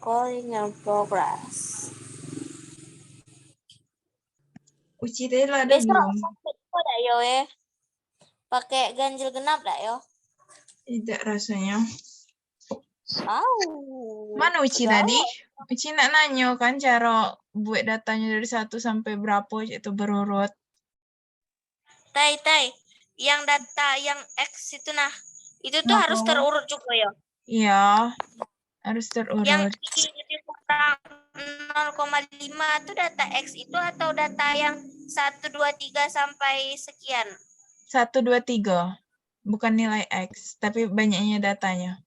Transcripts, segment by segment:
Calling your progress. Uci tadi lah ada Besok belum? kok dah yo pakai ganjil genap dah yo. Tidak rasanya. Mana Uci tadi? Uci nak nanya kan cara buat datanya dari 1 sampai berapa itu berurut. Tai, yang data yang X itu nah, itu tuh Ngapa? harus terurut juga ya. Iya, harus terurut. Yang kurang 0,5 itu data X itu atau data yang 1, 2, 3 sampai sekian? 1, 2, 3. Bukan nilai X, tapi banyaknya datanya.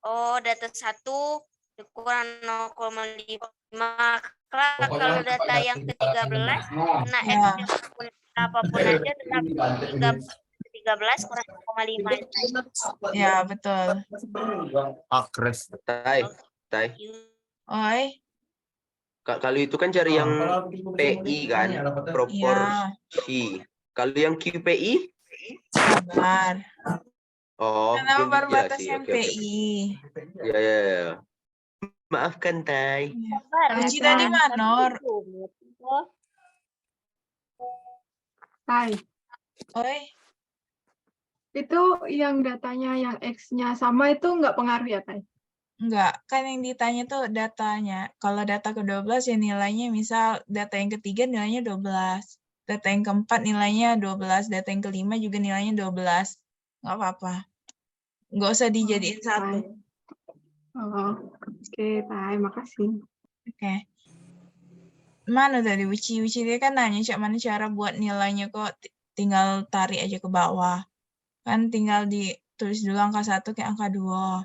Oh, data 1 kurang 0,5. Kalau data yang ke-13, nah Ya. X pun apapun aja tetap 13 kurang 0,5. Ya, betul. Akres. Tai. Oi. Kalau itu kan cari yang PI kan, proporsi. Kalau yang QPI? Sabar. Oh, Kenapa baru dijelasin. batas yang Oke. PI? Ya. Maafkan, Tai. Uci tadi manor. Tai, Oi. itu yang datanya yang X-nya sama itu nggak pengaruh ya, Tai? Enggak, kan yang ditanya tuh datanya. Kalau data ke-12 ya nilainya misal data yang ketiga nilainya 12. Data yang keempat nilainya 12. Data yang kelima juga nilainya 12. Nggak apa-apa. Nggak usah dijadiin satu. Oh, oke, Tai, makasih. Oke. Mana tadi Uci dia kan nanya cak mana cara buat nilainya kok tinggal tarik aja ke bawah. Kan tinggal ditulis dulu angka 1 ke angka 2.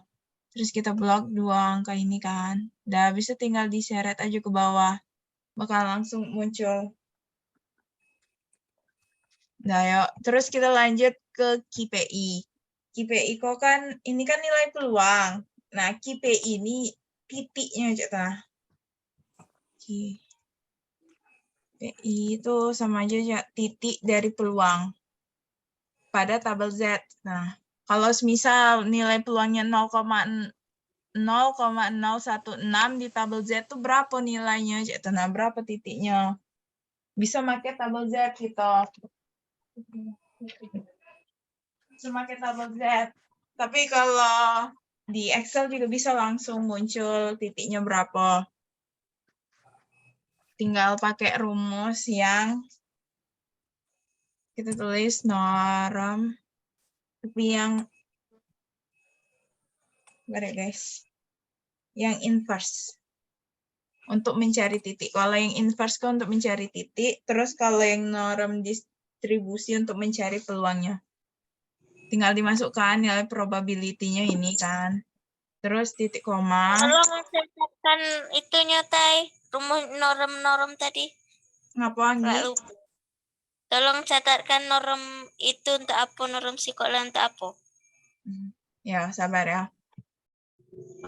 Terus kita blok 2 angka ini kan. Udah habis itu tinggal diseret aja ke bawah. Bakal langsung muncul. Nah, yuk. Terus kita lanjut ke KPI. KPI kok kan, ini kan nilai peluang. Nah, KPI ini titiknya aja tah. KPI itu sama aja ya, titik dari peluang pada tabel Z. Nah, kalau misal nilai peluangnya 0,016 di tabel Z itu berapa nilainya? Nah, berapa titiknya? Bisa pakai tabel Z kita. Bisa pakai tabel Z. Tapi kalau di Excel juga bisa langsung muncul titiknya berapa. Tinggal pakai rumus yang kita tulis norm. Tapi yang guys, yang inverse untuk mencari titik. Kalau yang inverse kan untuk mencari titik, terus kalau yang norm distribusi untuk mencari peluangnya. Tinggal dimasukkan nilai probability-nya ini kan. Terus titik koma. Tolong catatkan itunya, Tai. Rumus norm tadi. Ngapa, Anggi? Tolong catatkan norm itu untuk apa, norm psikola untuk apa. Ya, sabar ya.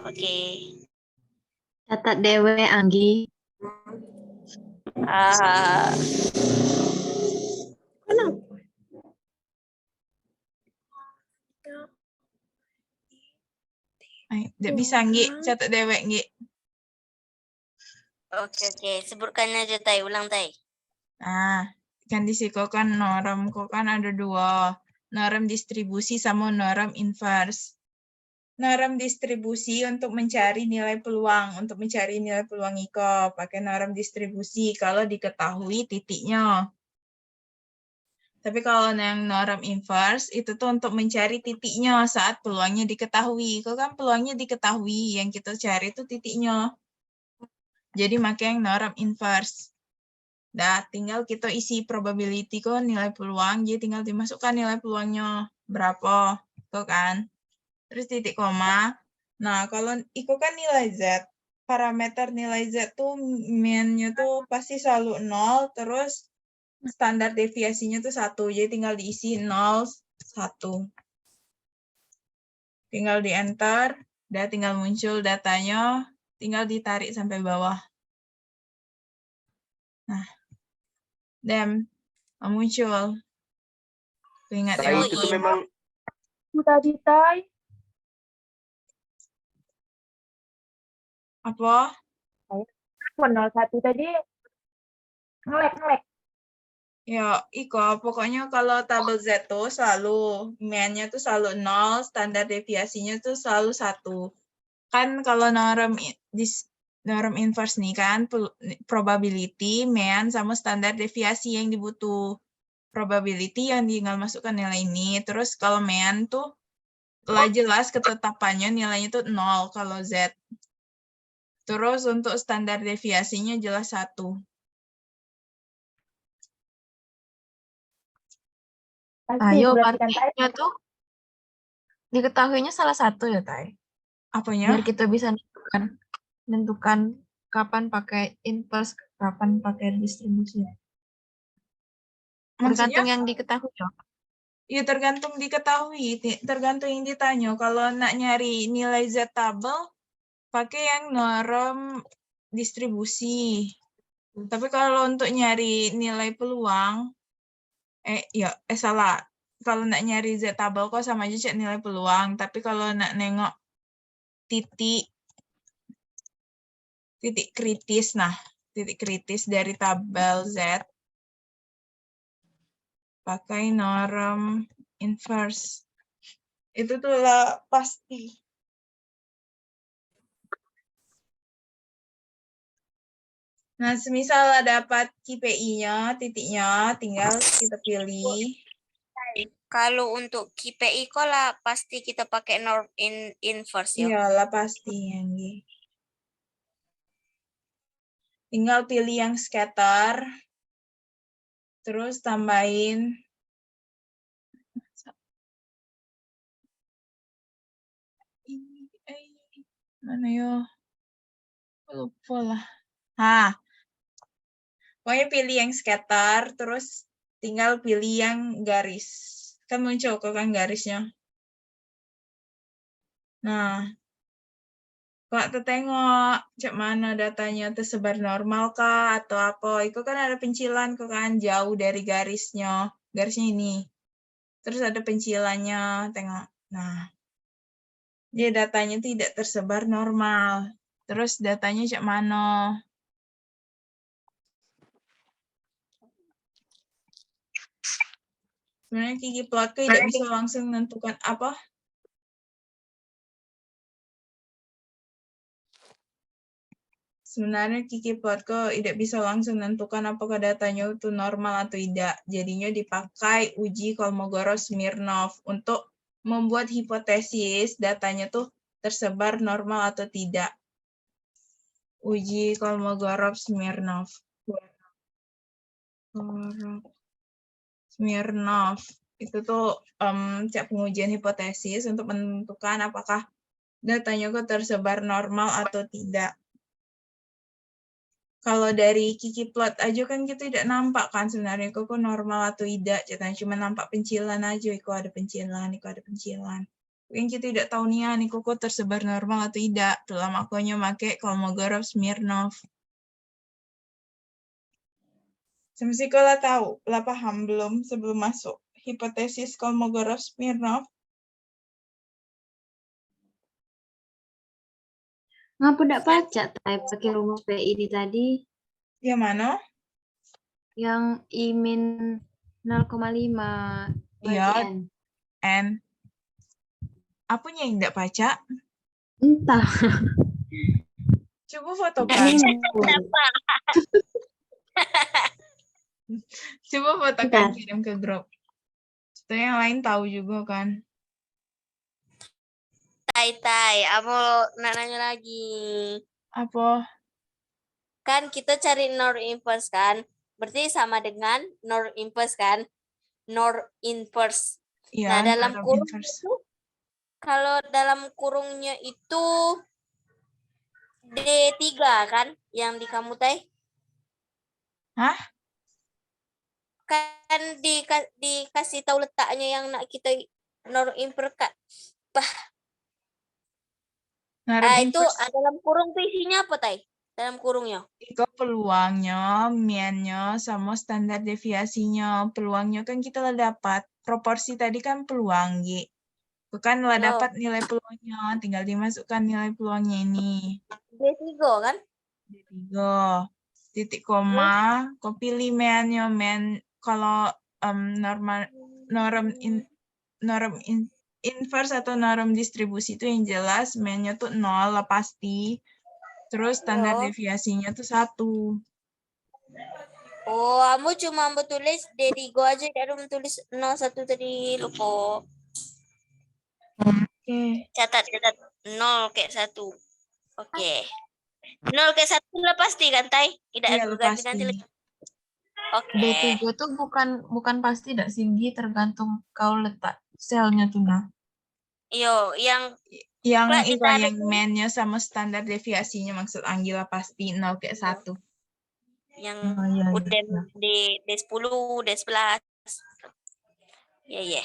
Oke. Catat dewe, Anggi. Kenapa? Tidak bisa, Anggi. Catat dewek, Anggi. Oke. Sebutkan aja, Tai. Ulang, Tai. Nah, kan di siko kan norm kok kan ada 2. Norm distribusi sama norm inverse. Norm distribusi untuk mencari nilai peluang. Untuk mencari nilai peluang Iko. Pakai norm distribusi kalau diketahui titiknya. Tapi kalau yang norm inverse, itu tuh untuk mencari titiknya saat peluangnya diketahui. Kalau kan peluangnya diketahui, yang kita cari itu titiknya. Jadi pakai yang norm inverse. Nah, tinggal kita isi probability kok nilai peluang, jadi tinggal dimasukkan nilai peluangnya berapa, tuh kan. Terus titik koma. Nah, kalau itu kan nilai Z, parameter nilai Z tuh mean-nya tuh pasti selalu 0, terus standar deviasinya tuh 1, jadi tinggal diisi 0, 1. Tinggal di enter, udah tinggal muncul datanya, tinggal ditarik sampai bawah. Nah, dan muncul. Ingat Tai itu tuh memang Tadi, Tai. Apa? 01 tadi ngelek. Ya, Iko, pokoknya kalau tabel Z tuh selalu mean-nya tuh selalu 0, standar deviasinya tuh selalu 1. Kan kalau norm inverse nih kan probability, mean sama standar deviasi yang dibutuh. Probability yang tinggal masukkan nilai ini. Terus kalau mean tuh lah jelas ketetapannya nilainya tuh 0 kalau Z. Terus untuk standar deviasinya jelas 1. Ayo, berarti tuh diketahuinya salah satu ya, Tai? Apanya? Biar kita bisa menentukan kapan pakai inverse, kapan pakai distribusi. Tergantung yang diketahui ya. Ya tergantung diketahui, tergantung yang ditanya. Kalau nak nyari nilai Z tabel, pakai yang norm distribusi. Tapi kalau untuk nyari nilai peluang, salah. Kalau nak nyari Z tabel kok sama aja cek nilai peluang. Tapi kalau nak nengok titik kritis, titik kritis dari tabel Z, pakai norm inverse. Itu tuh lah pasti. Nah, semisal dapat KPI-nya, titiknya, tinggal kita pilih. Kalau untuk KPI kok lah pasti kita pakai norm inverse ya. Iyalah pasti, Anggi. Tinggal pilih yang scatter. Terus tambahin. Mana ya? Lupa lah. Pokoknya pilih yang scatter, terus tinggal pilih yang garis. Kan muncul kan garisnya. Nah, kalau kita tengok cek mana datanya tersebar normal kah atau apa, itu kan ada pencilan kok kan jauh dari garisnya. Garisnya ini. Terus ada pencilannya, tengok. Nah, dia datanya tidak tersebar normal. Terus datanya cek mana? Sebenarnya Kiki plot tidak bisa langsung menentukan apa. Sebenarnya Kiki Plotko tidak bisa langsung menentukan apakah datanya itu normal atau tidak. Jadinya dipakai uji Kolmogorov-Smirnov untuk membuat hipotesis datanya tuh tersebar normal atau tidak. Uji Kolmogorov-Smirnov. Smirnov. Itu tuh cek pengujian hipotesis untuk menentukan apakah datanya kok tersebar normal atau tidak. Kalau dari Kiki plot aja kan kita tidak nampak kan sebenarnya kok normal atau tidak. Cuma nampak pencilan aja, kok ada pencilan, kok ada pencilan. Mungkin kita tidak tahu nih kok tersebar normal atau tidak. Itulah makanya pakai Kolmogorov-Smirnov. Semesti kalau tahu, lah paham belum sebelum masuk hipotesis Kolmogorov-Smirnov? Ngapa tidak baca type pakai rumus PI ini tadi? Yang mana? Yang I-min 0,5 Iya, N. N. Apanya yang tidak baca? Entah. Coba fotokan. Coba fotokan kirim ke grup. Supaya yang lain tahu juga kan. Tai, aku nanya lagi. Apa? Kan kita cari norm inverse kan? Berarti sama dengan norm inverse kan? Norm inverse. Ya, Nah, dalam norm kurung inverse. itu, kalau dalam kurungnya itu D3 kan yang di kamu Tai? Hah? Kan dikasih tahu letaknya yang nak kita norm inverse kan? Itu dalam kurung tuh isinya apa Tai? Dalam kurungnya? Itu peluangnya, mean-nya, sama standar deviasinya. Peluangnya kan kita lah dapat. Proporsi tadi kan peluang, Gi. Bukan lah dapat nilai peluangnya. Tinggal dimasukkan nilai peluangnya ini. D3 kan? D3. Titik koma, kau pilih mennya kalau norm inverse atau norm distribusi itu yang jelas mennya tuh 0 lah pasti. Terus standar deviasinya tuh 1. Oh, kamu cuma tulis D3 aja, tidak tulis 01 tadi, lupa. Oke. Catat 0 ke 1. Oke. 0 ke 1 lah pasti kan, Tai? Tidak Iya, ganti-ganti pasti. lagi. Oke. D3 tuh bukan pasti tidak tinggi, tergantung kau letak selnya tuh nah. Yo, yang Yang Mbak, itu ditarik yang mennya sama standar deviasinya maksud Anggila pasti 0 ke 1. yang Oh, iya, iya, udah iya. D10, D11. Ya.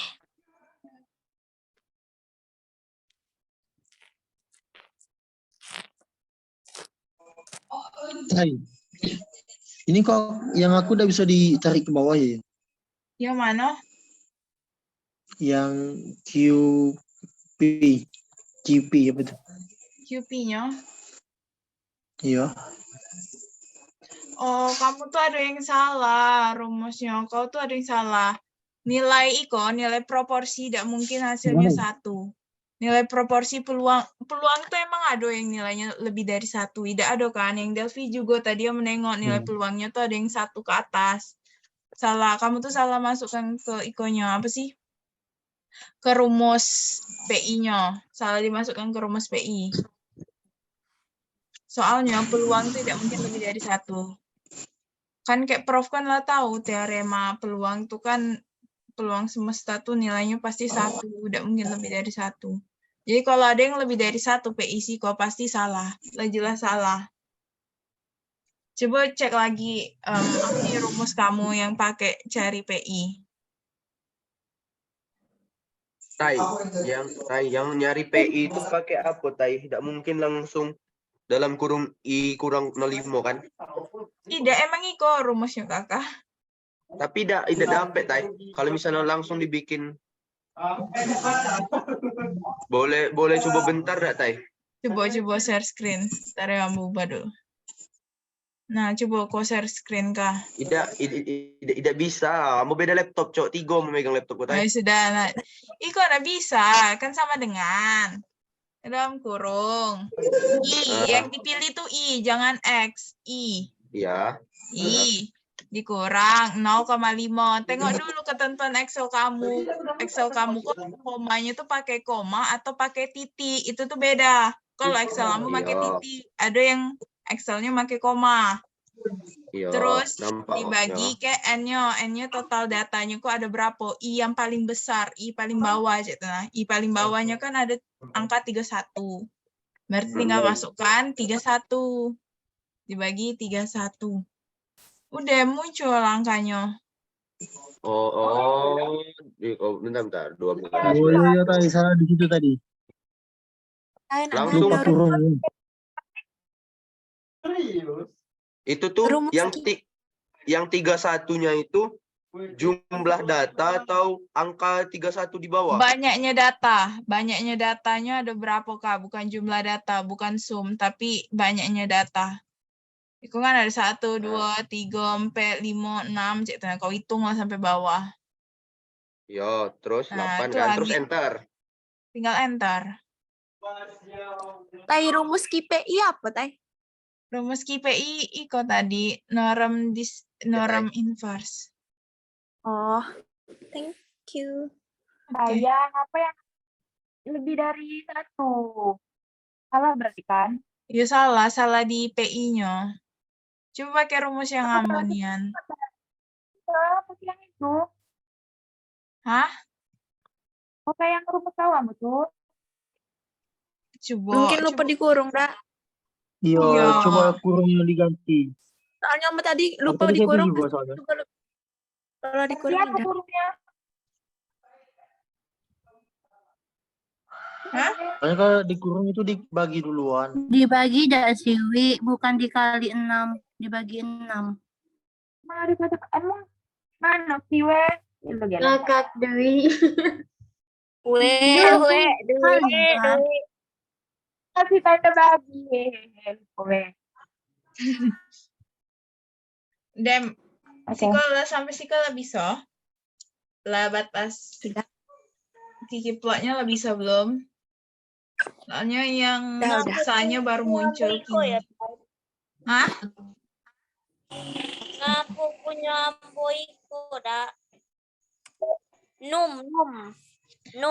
Hai. Ini kok yang aku udah bisa ditarik ke bawah ya? Yang mana? Yang QP apa itu? QP-nya. Iya. Oh, kamu tuh ada yang salah rumusnya. Kau tuh ada yang salah. Nilai nilai proporsi tidak mungkin hasilnya 1. Nilai proporsi peluang tuh emang ada yang nilainya lebih dari 1. Tidak ada kan? Yang Delphi juga tadi yang menengok nilai peluangnya tuh ada yang 1 ke atas. Salah, kamu tuh salah masukkan ke ikonya apa sih? Ke rumus PI-nya. Salah dimasukkan ke rumus PI. Soalnya peluang tidak mungkin lebih dari 1. Kan kayak Prof kan lah tahu teorema peluang tuh kan peluang semesta tuh nilainya pasti 1, udah mungkin lebih dari 1. Jadi kalau ada yang lebih dari 1 PI kok pasti salah, lah jelas salah. Coba cek lagi apa sih rumus kamu yang pakai cari PI. yang nyari PI itu pakai apa, Tai? Tidak mungkin langsung dalam kurung I kurang 05 kan? Tidak, emang iko rumusnya kakak. Tapi tidak dapat, Tai. Kalau misalnya langsung dibikin, boleh coba bentar dah, Tai? Coba share screen. Ntar ya kamu ubah dulu. Nah, coba kau share screen kah? Tidak bisa. Mau beda laptop, Cok. 3 memegang laptop, Tai. Oh, sudah. Nah, iko nggak bisa, kan sama dengan dalam kurung. I, yang dipilih tuh I, jangan X. I. Iya. I. Dikurang 0,5. Tengok dulu ketentuan Excel kamu. Excel kamu kok komanya tuh pakai koma atau pakai titik. Itu tuh beda. Kalau Excel kamu pakai titik. Ada yang Excelnya pakai koma. Iya, Terus nampak, dibagi ke N-nya. N-nya total datanya kok ada berapa? I yang paling besar, I paling bawah. Nah, I paling bawahnya kan ada angka 31. Berarti tinggal masukkan 31. Dibagi 31. Udah muncul angkanya. Bentar. 12. Oh iya tadi salah di situ tadi. Langsung Lupa turun. itu tuh yang 31-nya itu jumlah data atau angka 31 di bawah? Banyaknya datanya ada berapa Kak? Bukan jumlah data, bukan sum, tapi banyaknya data. Itu kan ada 1, 2, 3, 4, 5, 6, cek. Kau hitung lah sampai bawah. Ya, terus Nah, 8 itu kan, terus enter. Tinggal enter. Tai rumus KPI apa, Tai? Rumus KPI iko tadi norm inverse. Oh, thank you. Oke. Saya apa yang lebih dari 1? Salah berarti kan? Ya salah di PI-nya. Coba pakai rumus yang Ambonian. Pakai yang itu. Hah? Pakai yang rumus kamu tuh. Coba. Mungkin lupa dikurung, dah. Iya, coba kurungnya diganti. Soalnya tadi lupa Tadi saya dikurung. juga soalnya. Kalau dikurung Siapa udah. kurungnya? Hah? Soalnya kalau dikurung itu dibagi duluan. Dibagi dah Siwi, bukan dikali 6, dibagi 6. Emang mana Kiwe? Kakak Dewi. Duit. kasih tanda bagi. Oke. Dem, sekolah sampai sekolah bisa? Lah batas Sudah. Kiki plotnya lah bisa belum? Soalnya yang Udah. sisanya baru muncul Ambo ya. kini. Hah? Aku punya ambo iko dak. Num.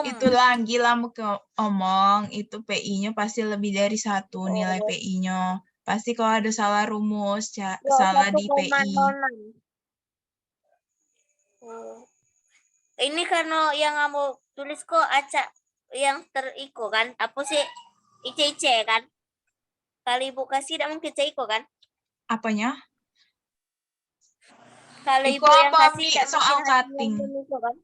Itu lagi lah mau omong, itu PI-nya pasti lebih dari 1 nilai PI-nya. Pasti kalau ada salah rumus, salah di PI. Ini karena yang kamu tulis kok acak yang teriko kan? Apa sih ICC kan? Kali ibu kasih tidak mungkin iko kan? Apanya? Kalau Iko ibu yang apa kasih ambil tidak soal mungkin cutting? iko kan?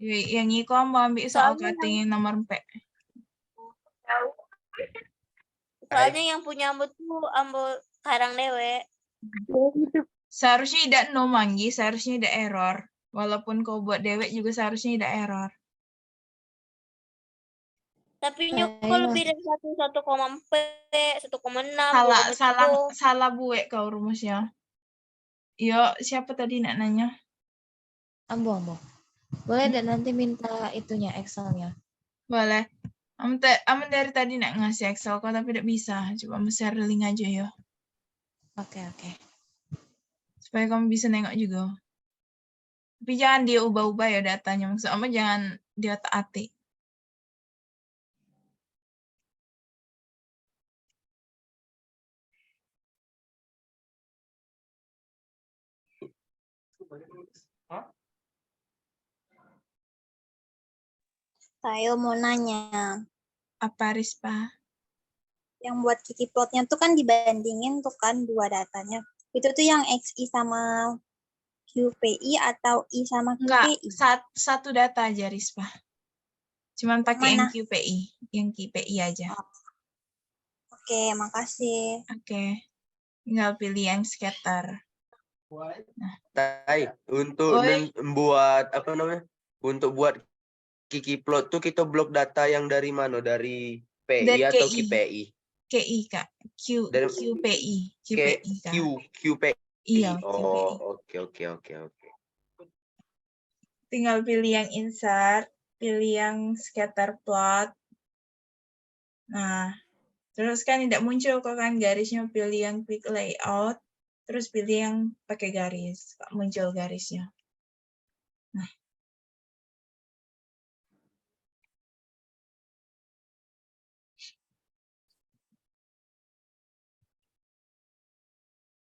Yang Iko ambil soal Soalnya cutting yang nomor P. Soalnya yang punya ambo tuh ambo Karang Dewe. Seharusnya tidak no Manggi, seharusnya tidak error. Walaupun kau buat dewek juga seharusnya tidak error. Tapi kalau lebih dari 1,6, Salah buek kau rumusnya. Yo, siapa tadi nak nanya? Ambo. Boleh dan nanti minta itunya Excel-nya. Boleh. Aman dari tadi nak ngasih Excel kok tapi tidak bisa. Coba share link aja ya. Oke. Supaya kamu bisa nengok juga. Tapi jangan dia ubah-ubah ya datanya. Maksudnya jangan dia otak-atik. Saya mau nanya, Apa Rispa? yang buat Kiki plotnya tuh kan dibandingin tuh kan dua datanya. Itu tuh yang XI sama QPI atau I sama Enggak, QPI? satu data aja Rispa. Cuman pakai yang Mana? QPI aja. Oke, makasih. Oke. Tinggal pilih yang scatter. Untuk membuat apa namanya? Untuk buat Kiki plot tuh kita blok data yang dari mana? Dari PI Dari atau KI. KPI? KI Kak. QPI. Kak. QPI. Iya, Oh, QPI. oke. Tinggal pilih yang insert, pilih yang scatter plot. Nah, terus kan tidak muncul kok kan garisnya, pilih yang quick layout, terus pilih yang pakai garis, kok muncul garisnya. Nah.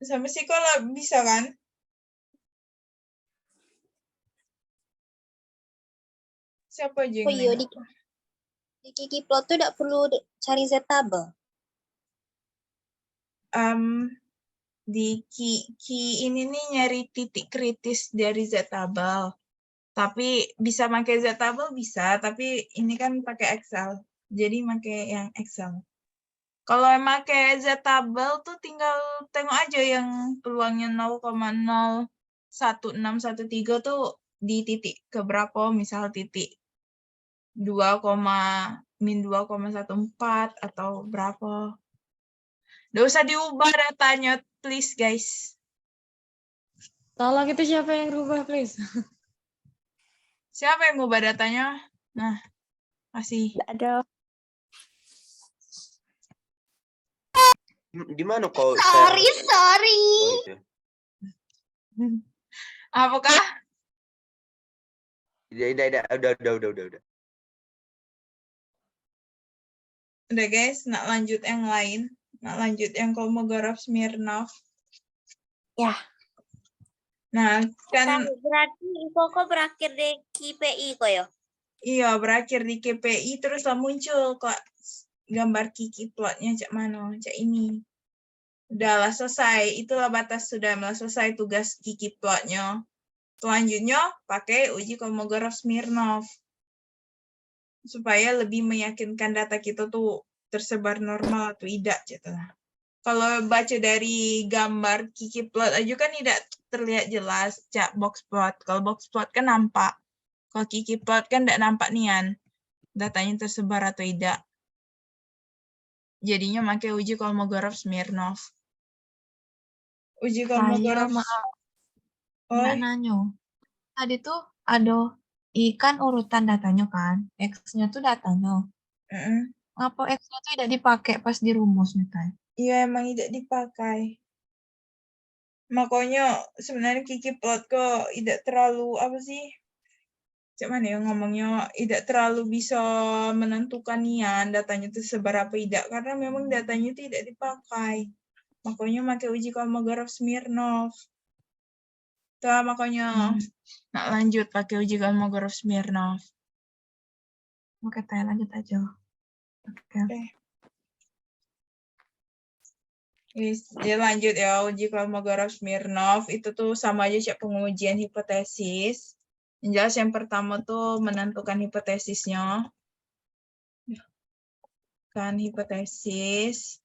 Sampai sekolah bisa kan? Siapa aja yang iya, nengok? di Kiki plot tuh tidak perlu cari Z-table. Di key ini nih nyari titik kritis dari Z-table. Tapi bisa pakai Z-table bisa, tapi ini kan pakai Excel. Jadi pakai yang Excel. Kalau pakai Z-table tuh tinggal tengok aja yang peluangnya 0,01613 tuh di titik keberapa, misal titik 2,-2,14 atau berapa. Nggak usah diubah datanya, please guys. Tolong itu siapa yang rubah, please? Siapa yang ngubah datanya? Nah, kasih. Ada. Di mana kau? Sorry. Oh, itu. Apakah? Udah. Udah guys, nak lanjut yang lain. Nak lanjut yang Kolmogorov Smirnov. Ya. Nah, kan Berarti kok berakhir di KPI kok ya? iya, berakhir di KPI terus lah muncul kok gambar Kiki plotnya cak mana, cak ini. Udahlah selesai, itulah batas sudah selesai tugas Kiki plotnya. Selanjutnya pakai uji Kolmogorov Smirnov. Supaya lebih meyakinkan data kita tuh tersebar normal atau tidak gitu. Kalau baca dari gambar Kiki plot aja kan tidak terlihat jelas cak box plot. Kalau box plot kan nampak. Kalau Kiki plot kan tidak nampak nian datanya tersebar atau tidak. jadinya pakai uji Kolmogorov-Smirnov. Uji Saya Kolmogorov. maaf Oh, nggak nanyo. Tadi tuh ada ikan urutan datanya kan. X-nya tuh datanya. mm-mm. Ngapa X-nya tuh tidak dipakai pas dirumus nih kan? Iya, emang tidak dipakai. Makanya sebenarnya Kiki plot kok tidak terlalu apa sih? Cak mana ya ngomongnya tidak terlalu bisa menentukan nian datanya itu seberapa tidak karena memang datanya tidak dipakai. Makanya pakai uji Kolmogorov-Smirnov. Tuh, makanya nak lanjut pakai uji Kolmogorov-Smirnov. Oke, teh lanjut aja. Oke. Ya lanjut ya, uji Kolmogorov-Smirnov itu tuh sama aja cak pengujian hipotesis. Yang jelas yang pertama tuh menentukan hipotesisnya. Kan hipotesis.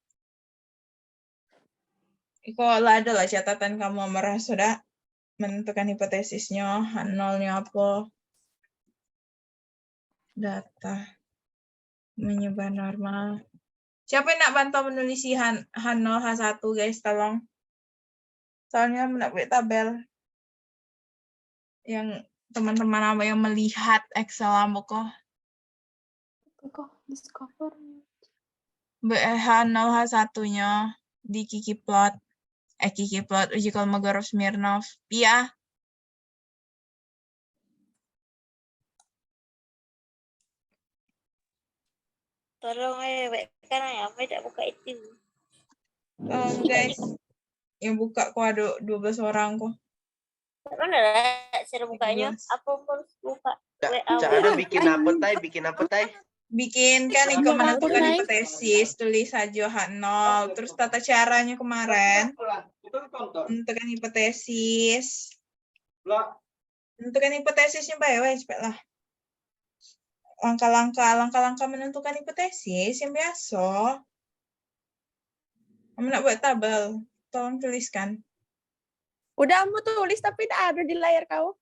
Iko lah ada lah catatan kamu merah sudah menentukan hipotesisnya, nolnya apa. Data menyebar normal. Siapa yang nak bantu menulis H0, H1 guys, tolong. Soalnya nak buat tabel. Yang teman-teman apa yang melihat Excel aku kok. Kok discover. H0, H1-nya di Kiki plot. Kiki plot uji Kolmogorov-Smirnov. Iya. Tolong karena ya, tidak buka itu. Guys, yang buka kok ada 12 orang kok. Mana lah cara bukanya? 12. Apa pun buka WA. Cak ada bikin apa tay? Bikin apa tay? Bikin kan Iko menentukan hipotesis, tulis saja H0, terus tata caranya kemarin. Menentukan hipotesis. Menentukan hipotesisnya ya, cepet lah. Langkah-langkah menentukan hipotesis yang biasa. Kamu nak buat tabel, tolong tuliskan. Udah kamu tulis tapi tidak ada di layar kau.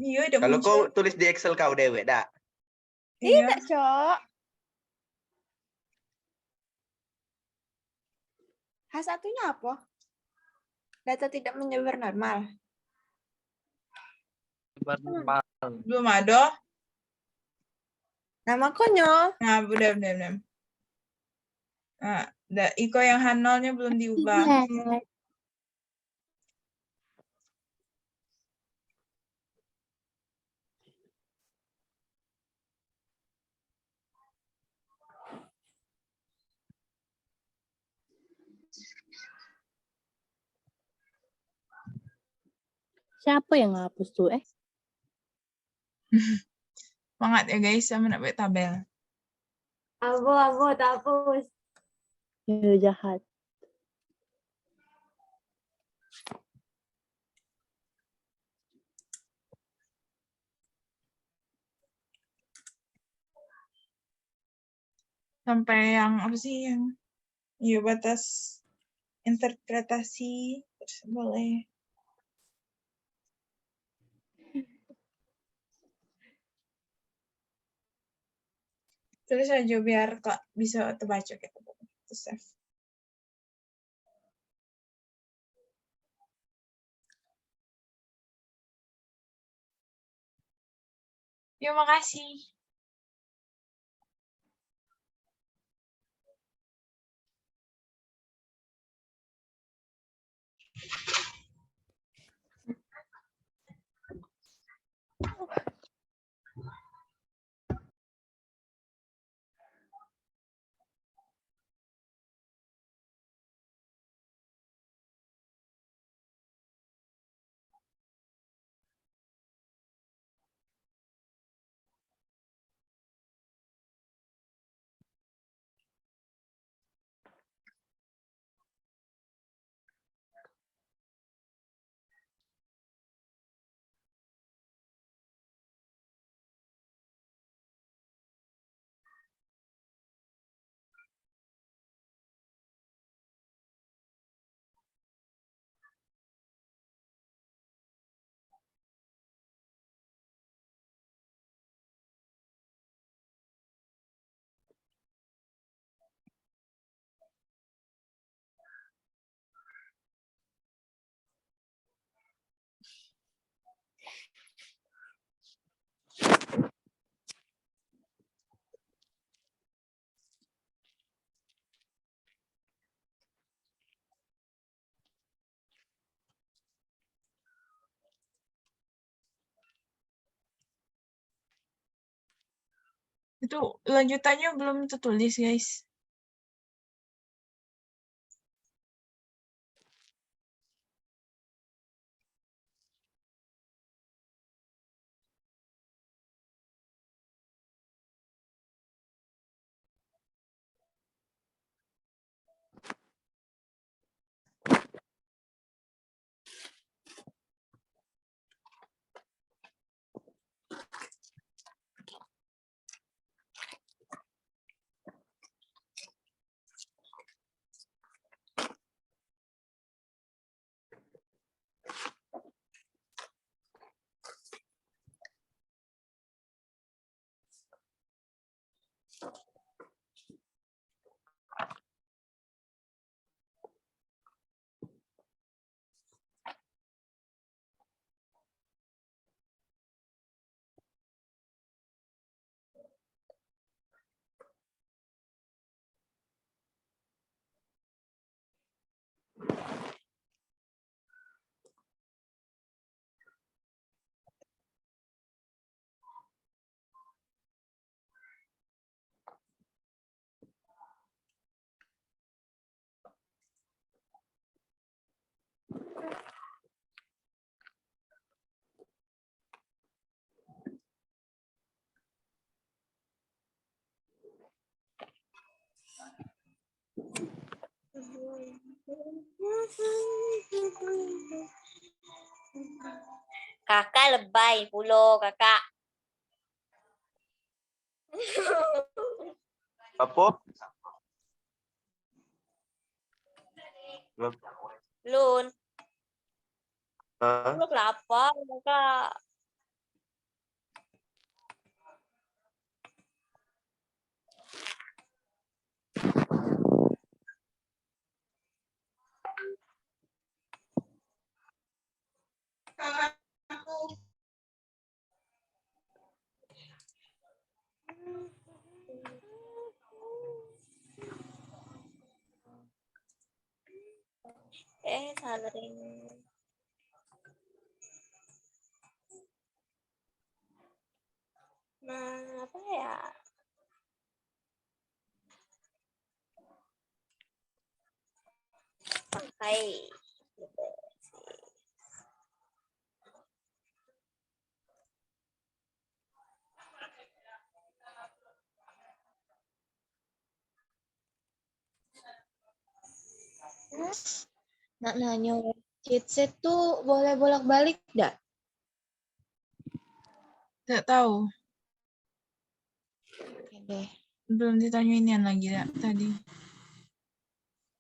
Iya, udah Kalau muncul. kau tulis di Excel kau dewek dak. Iya. Tidak, Cok. H1-nya apa? Data tidak menyebar normal. Belum ada. Nah, makanya. Nah, udah. Nah, Iko yang H0-nya belum diubah. Siapa yang ngapus tuh? Semangat ya guys, sama nak buat tabel. Abo, tak hapus. Ya, jahat. Sampai yang apa sih yang batas interpretasi terus boleh. Tulis aja biar Kak bisa terbaca gitu. Terus save. Terima kasih. Itu lanjutannya belum tertulis, guys. Kakak lebay, pulo kakak. Apa? Lun, Hah? pulo kelapa kakak. Salarin. Nah, apa ya? Pakai. Nak nanya, chipset tuh boleh bolak-balik nggak? Tidak tahu. Oke deh. Belum ditanyain lagi tadi.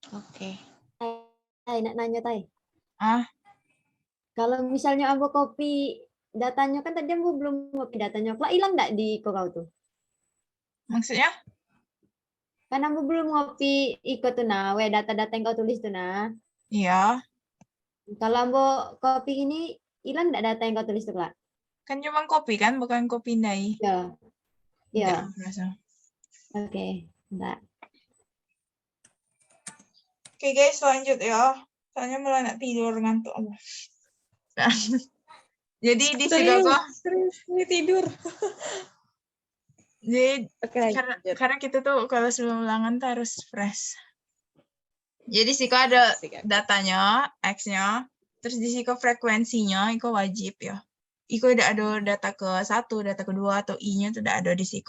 Oke. Tai, nak nanya Tai. Ah, Kalau misalnya aku copy datanya kan tadi aku belum copy datanya. Kok hilang nggak di kau tuh? maksudnya? Kan aku belum ngopi ikut tuh nah, data-data yang kau tulis tuh nah. Iya. Kalau aku copy ini hilang nggak data yang kau tulis tuh Kak? Kan cuma copy kan, bukan copy pindai. Ya. Ya. Enggak, merasa. Oke. Enggak. Oke guys, lanjut ya. Soalnya mulai nak tidur ngantuk. Jadi di Chicago, Serius tidur. jadi Oke, lanjut. karena kita tuh kalau sebelum ulangan tuh harus fresh. Jadi sih ada datanya, X-nya, terus di sini frekuensinya, itu wajib ya. Itu udah ada data ke-1, data kedua, atau I-nya tuh udah ada di sini.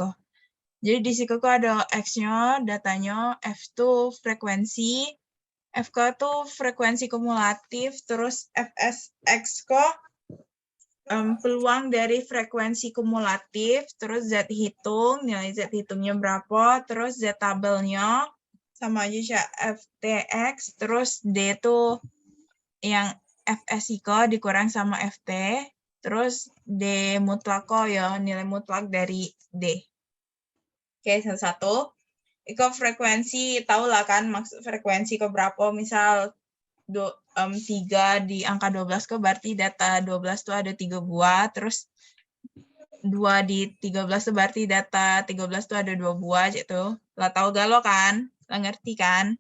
Jadi di sini ada X-nya, datanya, F2 frekuensi, FK tuh frekuensi kumulatif, terus FSX kok peluang dari frekuensi kumulatif, terus Z hitung, nilai Z hitungnya berapa, terus Z tabelnya, sama aja FTX, terus D tuh yang FSIK dikurang sama FT, terus D mutlako ya, nilai mutlak dari D. Oke, satu-satu. Iko frekuensi, tau lah kan maksud frekuensi ke berapa, misal 3 di angka 12 ke berarti data 12 tuh ada 3 buah, terus 2 di 13 tuh berarti data 13 tuh ada 2 buah gitu. Lah tahu gak lo kan? Lah ngerti kan?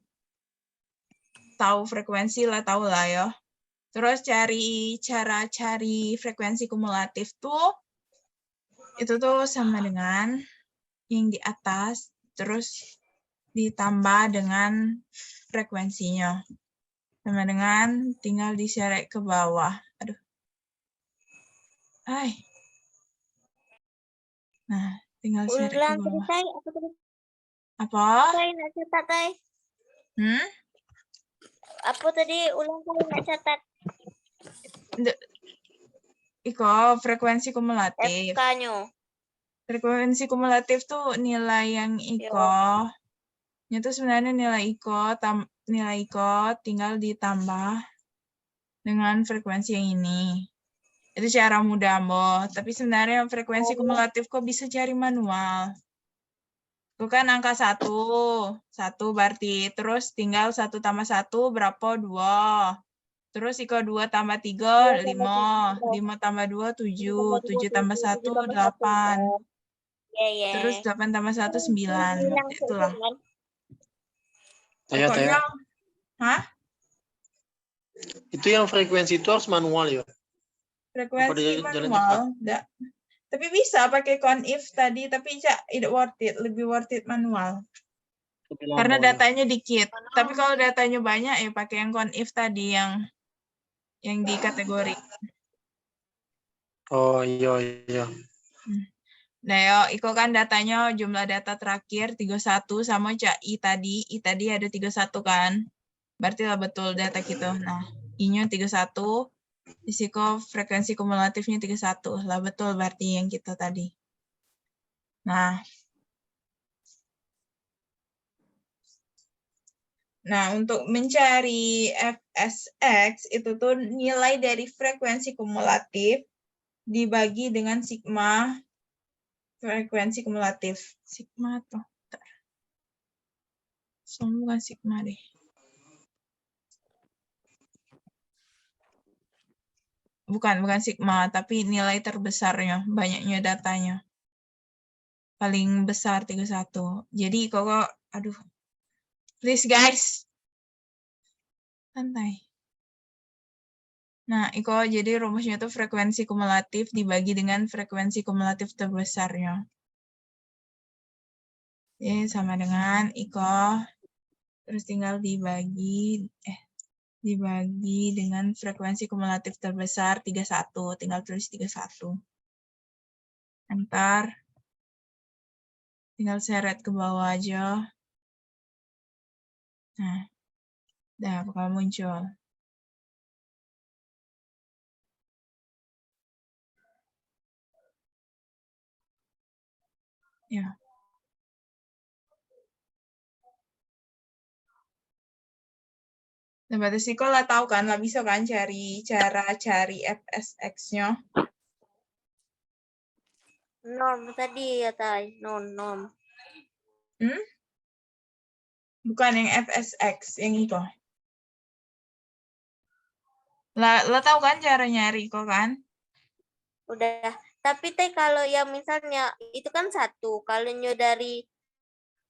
Tahu frekuensi lah tahu lah ya. Terus cara cari frekuensi kumulatif tuh itu tuh sama dengan yang di atas, terus ditambah dengan frekuensinya. Sama dengan tinggal diseret ke bawah. Aduh. Hai. Nah, tinggal seret ke Ulang tadi, bawah. Tai. Apa tadi? Apa? Tai, nak catat, Tai. Hmm? Apa tadi? Ulang Tai, nak catat. Iko, frekuensi kumulatif. FK-nya. Frekuensi kumulatif tuh nilai yang Iko. Itu sebenarnya nilai Iko tinggal ditambah dengan frekuensi yang ini. Itu cara mudah, Mbok. Tapi sebenarnya frekuensi kumulatif kok bisa cari manual. Itu kan angka 1. 1 berarti. Terus tinggal 1 tambah 1 berapa? 2. Terus Iko 2 tambah 3, 5. 5 tambah 2, 7. 7 tambah 1, 8. Ya. Terus 8 tambah 1, 9. Itulah. Taya. Pokoknya, hah? Itu yang frekuensi itu harus manual ya? Frekuensi Apa jalan manual. Enggak. Tapi bisa pakai CONIF tadi, tapi tidak worth it. Lebih worth it manual. Karena datanya dikit. Tapi kalau datanya banyak, ya pakai yang CONIF tadi, yang di kategori. Oh iya. Nah, yo, Iko kan datanya jumlah data terakhir 31 sama Cak I tadi. I tadi ada 31 kan. Berarti lah betul data kita. Nah, I-nya 31. Risiko frekuensi kumulatifnya 31. Lah betul berarti yang kita tadi. Nah, untuk mencari FSX itu tuh nilai dari frekuensi kumulatif dibagi dengan sigma frekuensi kumulatif. Sigma atau bukan sigma deh. Bukan sigma, tapi nilai terbesarnya, banyaknya datanya. Paling besar 31. Jadi kok aduh. Please guys. Santai. Nah, Iko jadi rumusnya tuh frekuensi kumulatif dibagi dengan frekuensi kumulatif terbesarnya. Jadi sama dengan Iko terus tinggal dibagi dengan frekuensi kumulatif terbesar 31, tinggal tulis 31. Entar tinggal seret ke bawah aja. Nah, udah bakal muncul. Ya. Nah, berarti sih lah tahu kan, lah bisa kan cara cari FSX-nya. Norm tadi ya, Tai. Norm. Bukan yang FSX, yang itu. Lah tahu kan cara nyari kok kan? Udah. Tapi Tai, kalau yang misalnya itu kan 1. Kalau dari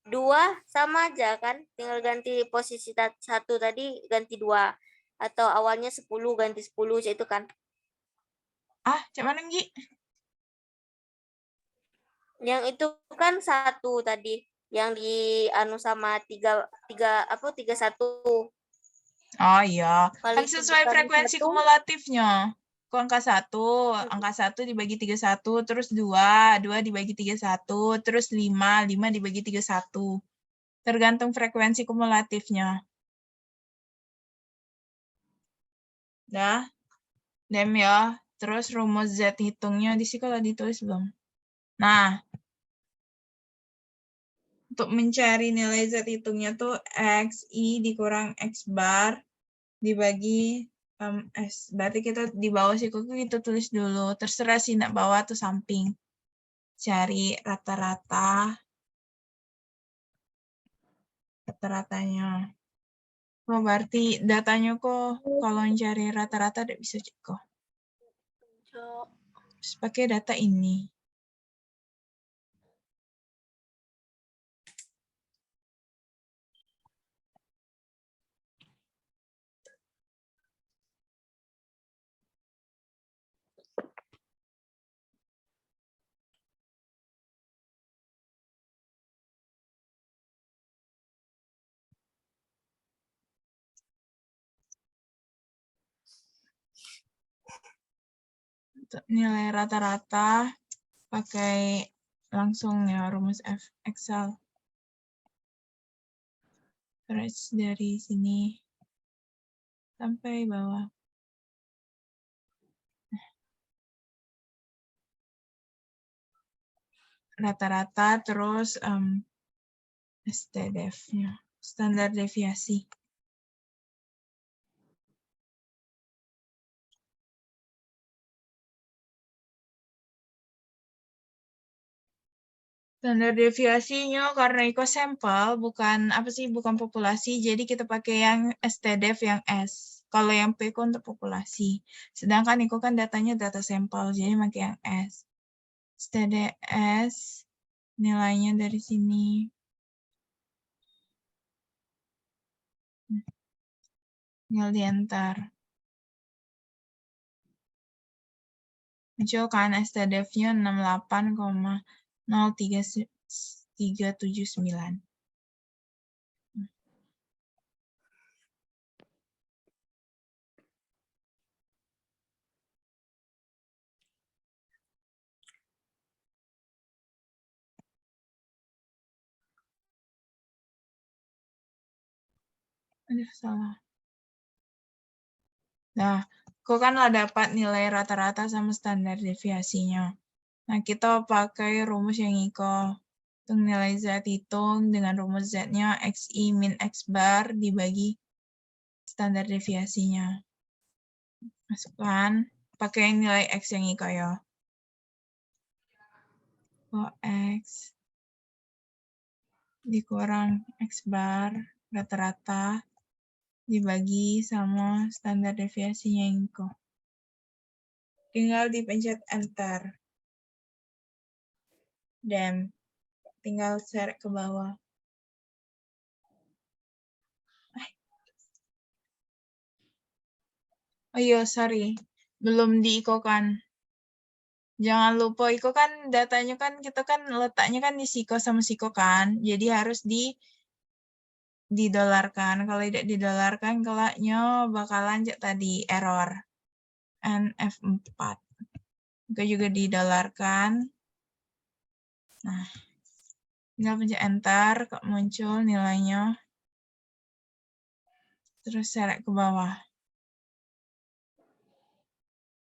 2 sama aja kan? Tinggal ganti posisi 1 tadi ganti 2. Atau awalnya 10 ganti 10 itu kan? Cak mana, Nggi? Yang itu kan 1 tadi. Yang di sama 31. Oh iya. Kalau Kan itu sesuai bukan frekuensi 1. kumulatifnya. Kok angka 1 dibagi 31, terus 2 dibagi 31, terus 5 dibagi 31. Tergantung frekuensi kumulatifnya. Dah. Dem ya. Terus rumus Z hitungnya di sini kalau ditulis belum? Nah, untuk mencari nilai Z hitungnya tuh XI dikurang X bar dibagi S. Berarti kita di bawah siku kita tulis dulu. Terserah sih nak bawah atau samping. Cari rata-ratanya. Oh, berarti datanya kok kalau mencari rata-rata tidak bisa cek kok. Terus pakai data ini. Untuk nilai rata-rata pakai langsung ya rumus Excel. Terus dari sini sampai bawah. Rata-rata terus STDF-nya, standar deviasi. Standar deviasinya karena Iko sampel bukan apa sih, bukan populasi, jadi kita pakai yang STDF yang S. Kalau yang P untuk populasi. Sedangkan Iko kan datanya data sampel, jadi pakai yang S. STDS nilainya dari sini. Tinggal diantar. Muncul kan STDF-nya 68,0379. Aduh, salah. Nah, kok kan lah dapat nilai rata-rata sama standar deviasinya. Nah, kita pakai rumus yang Iko. Untuk nilai Z hitung dengan rumus Z-nya XI min X bar dibagi standar deviasinya. Masukkan, pakai nilai X yang Iko ya. X dikurang X bar rata-rata dibagi sama standar deviasinya yang Iko. Tinggal dipencet enter. Dan tinggal seret ke bawah. Oh iya, sorry. Belum diikokan. Jangan lupa, Iko kan datanya kan, kita kan letaknya kan di Siko sama Siko kan. Jadi harus didolarkan. Kalau tidak didolarkan, kelaknya bakalan tadi error. NF4. Iko juga didolarkan. Nah, tinggal pencet enter, kok muncul nilainya. Terus seret ke bawah.